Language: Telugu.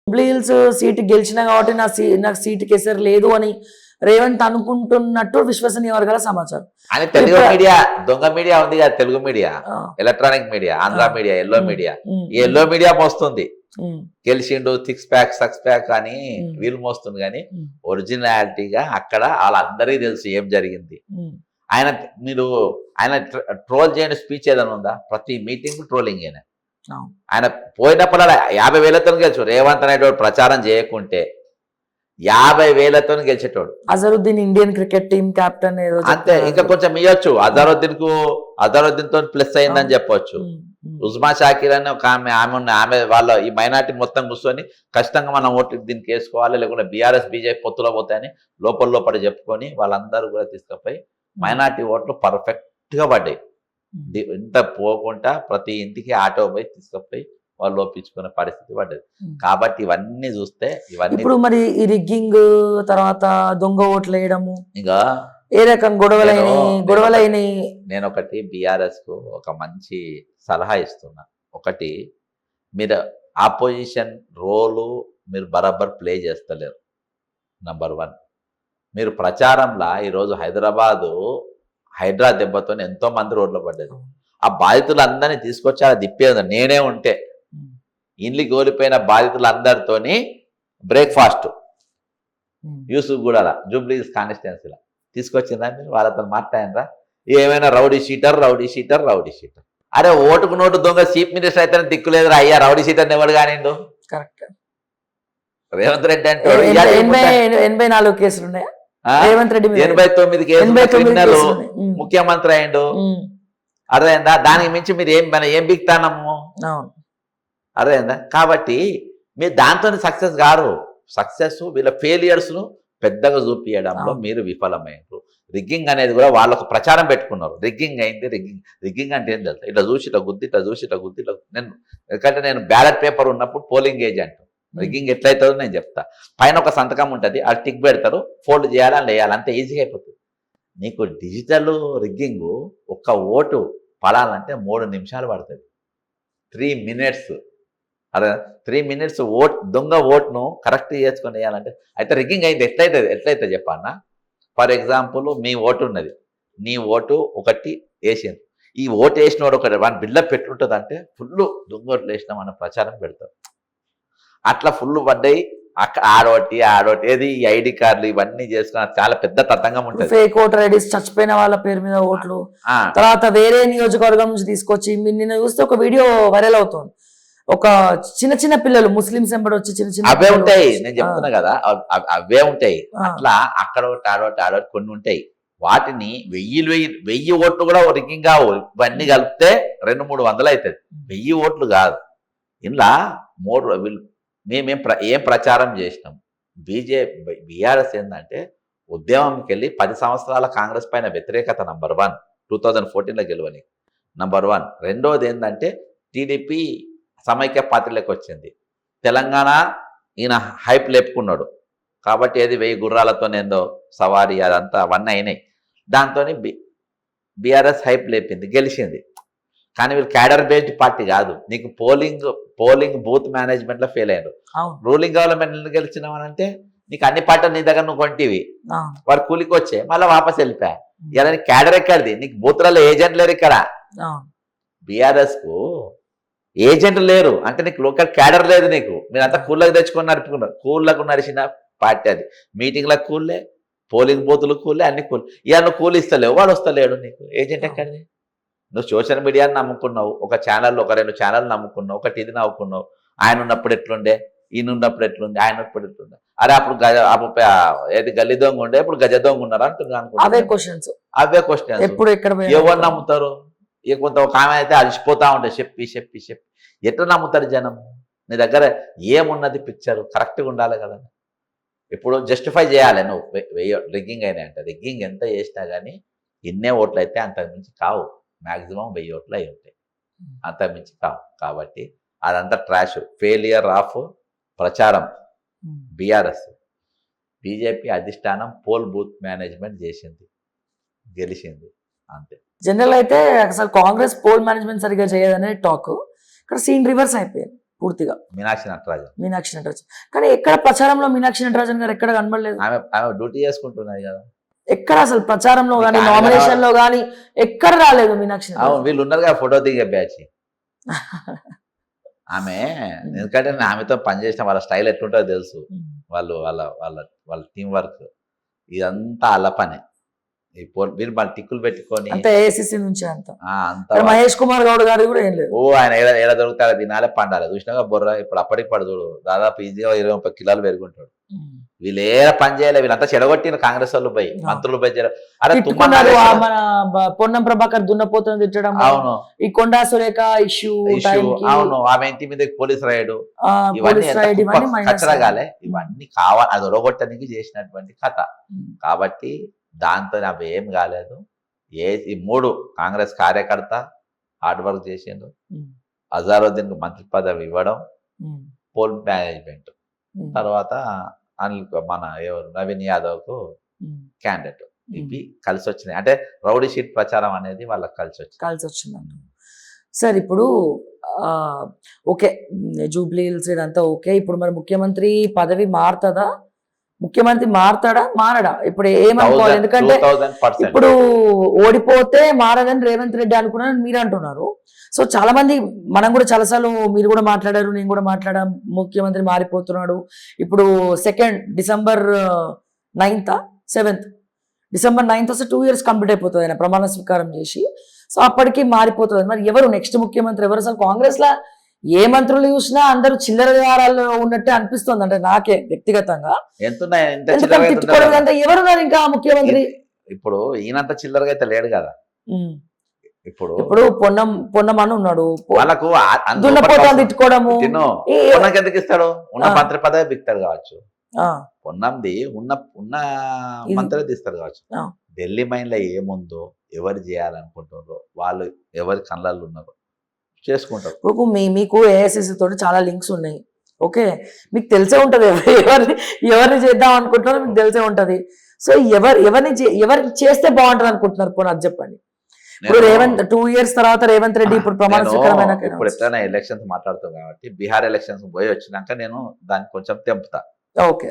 జూబ్లీహిల్స్ సీట్ గెలిచిన కాబట్టి నాకు సీటు కేసరి లేదు అని రేవంత్ అనుకుంటున్నట్టు విశ్వసనీయ వర్గాల సమాచారం. అని తెలుగు మీడియా, దొంగ మీడియా ఉంది కదా, Telugu media, electronic media, Andhra media, yellow media, ఈ ఎల్లో మీడియా మోస్తుంది. గెలిచిండు 6 ప్యాక్ 6 ప్యాక్ అని వీళ్ళు మోస్తుంది. కానీ ఒరిజినాలిటీగా అక్కడ వాళ్ళందరికీ తెలుసు ఏం జరిగింది. ఆయన ట్రోల్ చేయని స్పీచ్ ఏదైనా ఉందా? ప్రతి మీటింగ్ ట్రోలింగ్ ఆయన పోయినప్పుడు 50,000తో గెలిచు. రేవంత్ అనేటోడు ప్రచారం చేయకుంటే 50,000తో గెలిచేటోడు. Azharuddin Indian cricket team captain అంతే. ఇంకా కొంచెం ఇవ్వచ్చు. అజరుద్దీన్ తో ప్లస్ అయిందని చెప్పొచ్చు. ఉజ్మా షాకిర్ అని ఒక ఆమె వాళ్ళ ఈ మైనార్టీ మొత్తం కూర్చొని ఖచ్చితంగా మనం ఓట్లు దీనికి వేసుకోవాలి, లేకుంటే బీఆర్ఎస్ బీజేపీ పొత్తులో పోతాయని లోపల చెప్పుకొని వాళ్ళందరూ కూడా తీసుకుపోయి మైనార్టీ ఓట్లు పర్ఫెక్ట్ గా పడ్డాయి. ఇంత పోకుండా ప్రతి ఇంటికి ఆటో పోయి తీసుకుపోయి వాళ్ళు లోపించుకునే పరిస్థితి పడ్డది. కాబట్టి ఇవన్నీ చూస్తే ఇవన్నీ ఇప్పుడు మరి ఈ రిగ్గింగ్ తర్వాత దొంగ ఓట్లు వేయడము ఇంకా ఏ రకం గొడవలైన నేను ఒకటి బీఆర్ఎస్ కు ఒక మంచి సలహా ఇస్తున్నా. ఒకటి, మీరు ఆపోజిషన్ రోలు మీరు బరాబర్ ప్లే చేస్తలేరు. నంబర్ 1, మీరు ప్రచారంలో ఈరోజు హైడ్రా దెబ్బతో ఎంతో మంది రోడ్లు పడ్డది. ఆ బాధితులందరినీ తీసుకొచ్చి అలా తిప్పేది. నేనే ఉంటే ఇండ్లు కోల్పోయిన బాధితులందరితోని బ్రేక్ఫాస్ట్ యూసుఫ్ కూడా జూబ్లీహిల్స్ కాన్స్టిట్యున్సీలో తీసుకొచ్చిందా? మీరు వాళ్ళతో మాట్లాడినరా? ఏమైనా రౌడీ షీటర్. అరే ఓటుకు నోటు దొంగ చీఫ్ మినిస్టర్ అయితే దిక్కులేదురా అయ్యా, రౌడీ షీటర్ ఎవడు కానిండు? కరెక్ట్. రేవంత్ రెడ్డి అంటే 84 కేసులు ఉన్నాయా? 89 కేసులు ముఖ్యమంత్రి అయిండు. అర్థమైందా? దానికి మించి మీరు ఏం బిక్తానము? అర్థమైందా? కాబట్టి మీరు దాంతో సక్సెస్ కారు. సక్సెస్ వీళ్ళ ఫెయిలియర్స్ ను పెద్దగా చూపించడంలో మీరు విఫలమైనరు. రిగ్గింగ్ అనేది కూడా వాళ్ళకు ప్రచారం పెట్టుకున్నారు. రిగ్గింగ్ అయింది. రిగ్గింగ్ అంటే ఏం తెలుసు? ఇట్లా చూసి ఇట్లా గుద్ది ఎందుకంటే నేను బ్యాలెట్ పేపర్ ఉన్నప్పుడు పోలింగ్ ఏజెంట్. రిగ్గింగ్ ఎట్లయితుందో నేను చెప్తా. పైన ఒక సంతకం ఉంటుంది, అది టిక్ పెడతారు, ఫోల్డ్ చేయాలని వేయాలి, అంతే ఈజీగా అయిపోతుంది. నీకు డిజిటల్ రిగ్గింగ్ ఒక్క ఓటు పడాలంటే 3 నిమిషాలు పడుతుంది. 3 minutes. అదే 3 minutes దొంగ ఓటును కరెక్ట్ చేసుకొని వేయాలంటే అయితే రిగ్గింగ్ అయింది. ఎట్లయితే చెప్పన్నా? ఫర్ ఎగ్జాంపుల్, మీ ఓటు ఉన్నది, నీ ఓటు ఒకటి వేసింది. ఈ ఓటు వేసినోడు ఒకటి వన్ బిల్డప్ పెట్టుంటుంది అంటే ఫుల్ దొంగ ఓట్లు వేసినామన్న ప్రచారం పెడతారు. అట్లా ఫుల్ పడ్డాయి. ఆడోటి ఏది ఈ ఐడి కార్డులు ఇవన్నీ చేసుకున్న చాలా పెద్ద తతంగం ఉంటుంది. ఫేక్ ఓటర్ ఐడీస్, చచ్చిపోయిన వాళ్ళ పేరు మీద ఓట్లు, తర్వాత వేరే నియోజకవర్గం నుంచి తీసుకొచ్చి నిన్న చూస్తే ఒక వీడియో వైరల్ అవుతుంది. ఒక చిన్న పిల్లలు ముస్లింస్ ఎంబడి వచ్చి చిన్న అవే ఉంటాయి. నేను చెప్తున్నా కదా, అవే ఉంటాయి. అట్లా అక్కడ ఆడోటి కొన్ని ఉంటాయి. వాటిని 1000 ఓట్లు కూడా రిగ్గింగ్ కావు. ఇవన్నీ కలిపితే 200-300 అవుతుంది. 1000 ఓట్లు కాదు. ఇలా మేమేం ఏం ప్రచారం చేసినాం? బీఆర్ఎస్ ఏంటంటే ఉద్యమంకి వెళ్ళి 10 సంవత్సరాల కాంగ్రెస్ పైన వ్యతిరేకత నంబర్ 1, 2014లో గెలవని నంబర్ 1. రెండోది ఏంటంటే టీడీపీ సమైక్య పార్టీలోకి వచ్చింది. తెలంగాణ ఈయన హైప్ లేపుకున్నాడు కాబట్టి ఏది 1000 గుర్రాలతో ఏందో సవారీ అదంతా అవన్నీ అయినాయి. దాంతో బీఆర్ఎస్ హైప్ లేపింది, గెలిచింది. కానీ వీళ్ళు క్యాడర్ బేస్డ్ పార్టీ కాదు. నీకు పోలింగ్ బూత్ మేనేజ్మెంట్లో ఫెయిల్ అయ్యారు. రూలింగ్ గవర్నమెంట్ గెలిచినావనంటే నీకు అన్ని పార్టీలు నీ దగ్గర నువ్వు కొంటివి, వాడు కూలికి వచ్చే మళ్ళీ వాపస్ వెళ్ళిపోయా. ఇలా నీకు క్యాడర్ ఎక్కడిది? నీకు బూత్లలో ఏజెంట్ లేరు. ఇక్కడ బీఆర్ఎస్ కు ఏజెంట్ లేరు అంటే నీకు లోకల్ క్యాడర్ లేదు. నీకు మీరంతా కూళ్ళకు తెచ్చుకొని నడుపుకున్నారు. కూళ్ళకు నడిచిన పార్టీ అది. మీటింగ్లకు కూల్లే, పోలింగ్ బూతులకు కూల్లే, అన్ని కూల్. ఇక నువ్వు కూలి ఇస్తలేవు, వాడు వస్తలేడు. నీకు ఏజెంట్ ఎక్కడిది? నువ్వు సోషల్ మీడియాని నమ్ముకున్నావు, ఒక 2 ఛానల్ నమ్ముకున్నావు, ఒకటి ఇది నమ్ముకున్నావు. ఆయన ఉన్నప్పుడు ఎట్లుండే, ఈయన ఉన్నప్పుడు ఎట్లుండే, ఆయన ఉన్నప్పుడు ఎట్లుండే. అరే అప్పుడు ఏది గల్లీ దొంగ ఉండే, ఇప్పుడు గజ దొంగ ఉన్నారు అంటున్నా. అవే క్వశ్చన్స్. ఎవరు నమ్ముతారు? ఇక కొంత ఒక ఆమె అయితే అలసిపోతా ఉంటాయి చెప్పి ఎట్లా నమ్ముతారు జనం? నీ దగ్గర ఏమున్నది పిక్చర్ కరెక్ట్గా ఉండాలి కదా. ఇప్పుడు జస్టిఫై చేయాలి. నువ్వు రిగ్గింగ్ అయినా అంటే రిగ్గింగ్ ఎంత చేసినా కానీ ఇన్నే ఓట్లు అయితే అంతకుమించి కావు. మ్యాక్సిమం 1000 ఓట్లు అయి ఉంటాయి, అంతకుమించి కావు. కాబట్టి అదంతా ట్రాష్, ఫెయిలియర్ ఆఫ్ ప్రచారం. బీఆర్ఎస్ బీజేపీ అధిష్టానం పోల్ బూత్ మేనేజ్మెంట్ చేసింది, గెలిచింది, అంతే. జనరల్ అయితే అసలు కాంగ్రెస్ పోల్ మేనేజ్మెంట్ సరిగ్గా చేయదనే టాక్. ఇక్కడ సీన్ రివర్స్ అయిపోయింది. పూర్తిగా మీనాక్షి నటరాజన్ మీనాక్షి నటరాజన్. కానీ ఎక్కడ ప్రచారంలో మీనాక్షి నటరాజన్ గారు ఎక్కడ కనబడలేదు. ఆమె డ్యూటీ చేసుకుంటున్నది కదా. ఎక్కడ అసలు ప్రచారంలో కానీ ఇంకా నామినేషన్ లో కానీ ఎక్కడ రాలేదు మీనాక్షి అవును, నటరాజన్. వీళ్ళు ఉన్నారు కదా ఫోటో దిగే బ్యాచ్. ఆమె ఎందుకంటే నేను ఆమెతో పనిచేసిన వాళ్ళ స్టైల్ ఎట్లుంటుందో తెలుసు. వాళ్ళు వాళ్ళ వాళ్ళ వాళ్ళ టీం వర్క్ ఇదంతా అల్ల పనే. వీళ్ళు మళ్ళీ టిక్కులు పెట్టుకొని అంత ఏఐసిసి నుంచి అంత అంత మహేష్ కుమార్ గౌడ్ గారి కూడా ఏం లేదు. ఓ ఆయన ఎలా దొరుకుతాడో తినాలే పండాలి. చూసినాక బొర్ర ఇప్పుడు అప్పటికి పడు చూడు, దాదాపు ఈజీగా 20-30 కిలోలు పెరుగుంటాడు. వీళ్ళు ఏ పని చేయలే, వీళ్ళంతా చెడగొట్టిన కాంగ్రెస్ వాళ్ళు పోయి మంత్రులు పోయి అరే తిట్టుకున్నారు. మన పొన్నం ప్రభాకర్ దున్నపోతుని తిట్టడం, అవును ఈ కొండా సురేఖ ఇష్యూ, అవును ఆమె ఇంటి మీద పోలీస్ రైడ్, ఇవన్నీ కచ్చరగాలే. ఇవన్నీ కావాలి, అది ఒడగొట్టడానికి చేసినటువంటి కథ. కాబట్టి దాంతో అవి ఏం కాలేదు. ఈ 3 కాంగ్రెస్ కార్యకర్త హార్డ్ వర్క్ చేసిండు. అజారుద్దీన్ కు మంత్రి పదవి ఇవ్వడం, పోల్ మేనేజ్మెంట్, తర్వాత మన నవీన్ యాదవ్ కు క్యాండిడేట్, ఇవి కలిసి వచ్చినాయి. అంటే రౌడీ షీట్ ప్రచారం అనేది వాళ్ళకి కలిసి వచ్చింది. సార్ ఇప్పుడు ఓకే జూబ్లీ హిల్స్ ఇదంతా ఓకే. ఇప్పుడు మరి ముఖ్యమంత్రి పదవి మారుతుందా? ముఖ్యమంత్రి మారడా? ఇప్పుడు ఏమనుకోవాలి? ఎందుకంటే ఇప్పుడు ఓడిపోతే మారదని రేవంత్ రెడ్డి అనుకున్నాను మీరు అంటున్నారు. సో చాలా మంది, మనం కూడా చాలాసార్లు మీరు కూడా మాట్లాడారు, నేను కూడా మాట్లాడాం, ముఖ్యమంత్రి మారిపోతున్నాడు. ఇప్పుడు December 9th 7th December 9th వస్తే 2 years కంప్లీట్ అయిపోతుంది ఆయన ప్రమాణ స్వీకారం చేసి. సో అప్పటికి మారిపోతుంది. మరి ఎవరు నెక్స్ట్ ముఖ్యమంత్రి ఎవరు? అసలు కాంగ్రెస్ లా ఏ మంత్రులు చూసినా అందరూ చిల్లర వ్యవహారాల్లో ఉన్నట్టే అనిపిస్తుంది, అంటే నాకే వ్యక్తిగతంగా. ఎవరున్నారు ఇంకా ముఖ్యమంత్రి? ఇప్పుడు ఈయనంత చిల్లరగా అయితే లేడు కదా. ఇప్పుడు పొన్నం అని ఉన్నాడు, వాళ్ళకు దున్నపోతాను తిట్టుకోవడము. ఎందుకు ఇస్తాడు? ఉన్న మంత్రి పదవి బిక్తాడు కావచ్చు. పొన్నంది ఉన్న మంత్రి తీస్తారు కావచ్చు. ఢిల్లీ మైండ్ లో ఏముందో, ఎవరు చేయాలనుకుంటున్నారో, వాళ్ళు ఎవరి కళ్ళల్లో ఉన్నారో చేసుకుంటారు. ఇప్పుడు మీకు ఏఐసిసి తోటి చాలా లింక్స్ ఉన్నాయి. ఓకే, మీకు తెలిసే ఉంటది ఎవరిని చేద్దాం అనుకుంటున్నారో మీకు తెలిసే ఉంటది. సో ఎవరిని చేస్తే బాగుంటది అనుకుంటున్నారు? పోనీ అది చెప్పండి. ఇప్పుడు 2 years తర్వాత రేవంత్ రెడ్డి ఇప్పుడు ప్రమాణ స్వీకారమైన ఇప్పుడు ఎట్లైనా ఎలక్షన్స్ మాట్లాడుతాం కాబట్టి బీహార్ ఎలక్షన్స్ పోయి వచ్చినాక నేను దాన్ని కొంచెం తెంపుతా. ఓకే,